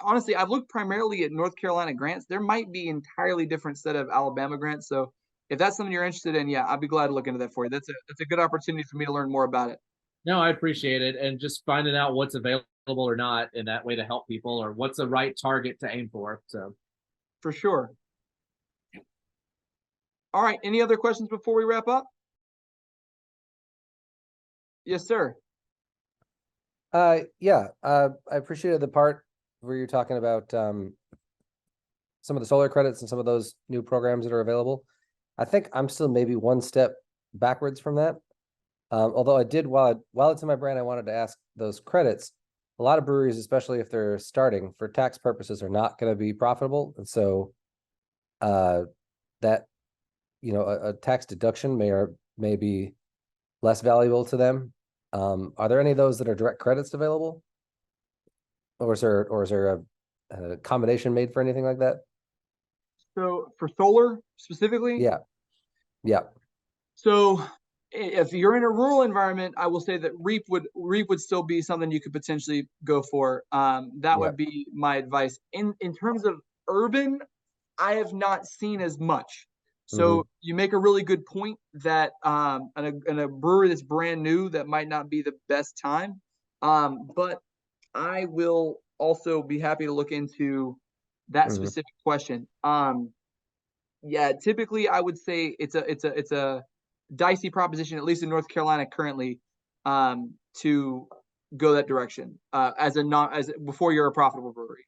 honestly looked primarily at North Carolina grants. There might be entirely different set of Alabama grants. So if that's something you're interested in, yeah, I'd be glad to look into that for you. That's a good opportunity for me to learn more about it. No, I appreciate it. And just finding out what's available or not in that way to help people or what's the right target to aim for. So, For sure. All right. Any other questions before we wrap up? Yes, sir. Yeah, I appreciated the part where you're talking about some of the solar credits and some of those new programs that are available. I think I'm still maybe one step backwards from that. Although I did, while it's in my brain, I wanted to ask those credits. A lot of breweries, especially if they're starting for tax purposes, are not going to be profitable, and so that a tax deduction may be less valuable to them. Are there any of those that are direct credits available, or is there a combination made for anything like that? So for solar specifically, Yeah. So if you're in a rural environment, I will say that REAP would still be something you could potentially go for. That would be my advice. In terms of urban, I have not seen as much. So you make a really good point that in a brewery that's brand new, that might not be the best time. But I will also be happy to look into that specific question. Yeah, typically I would say it's a dicey proposition, at least in North Carolina currently, to go that direction as before you're a profitable brewery.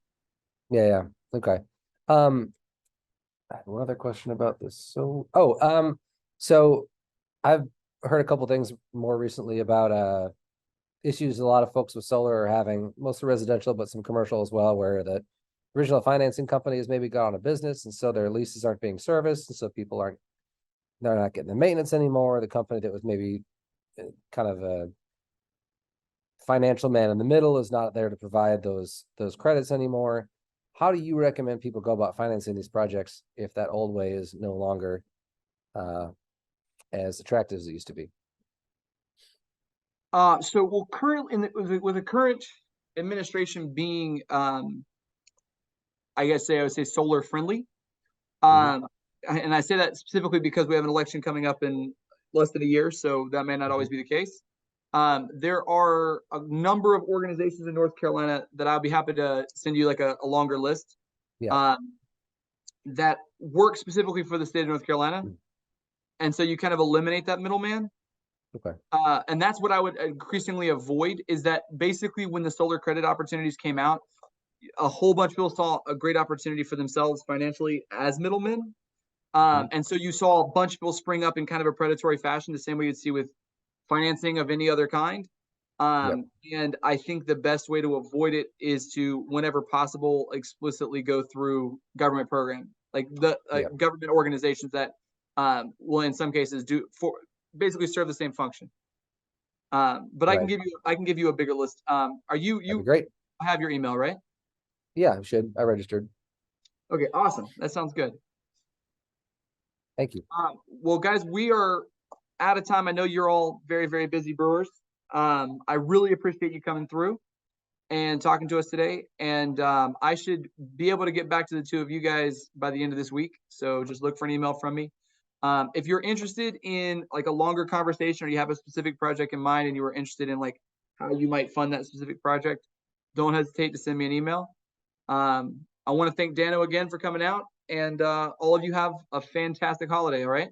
Yeah. Okay. I have one other question about this. So I've heard a couple things more recently about issues a lot of folks with solar are having, mostly residential, but some commercial as well, where the original financing company has maybe got on a business, and so their leases aren't being serviced, and so they're not getting the maintenance anymore. The company that was maybe kind of a financial man in the middle is not there to provide those credits anymore. How do you recommend people go about financing these projects if that old way is no longer as attractive as it used to be? So we'll currently with the current administration being, I would say solar friendly. And I say that specifically because we have an election coming up in less than a year, so that may not always be the case. There are a number of organizations in North Carolina that I'll be happy to send you like a longer list. That work specifically for the state of North Carolina. And so you kind of eliminate that middleman. Okay. And that's what I would increasingly avoid, is that basically when the solar credit opportunities came out, a whole bunch of people saw a great opportunity for themselves financially as middlemen. And so you saw a bunch of people spring up in kind of a predatory fashion, the same way you'd see with financing of any other kind. And I think the best way to avoid it is to, whenever possible, explicitly go through government program, like the government organizations that will in some cases basically serve the same function. But I can give you a bigger list. You great. have your email, right? Yeah, I registered. Okay, awesome. That sounds good. Thank you. Well, guys, we are out of time. I know you're all very, very busy brewers. I really appreciate you coming through. and talking to us today. And I should be able to get back to the two of you guys by the end of this week. So just look for an email from me. If you're interested in like a longer conversation, or you have a specific project in mind and you are interested in like how you might fund that specific project, don't hesitate to send me an email. I want to thank Dano again for coming out, and all of you have a fantastic holiday. All right.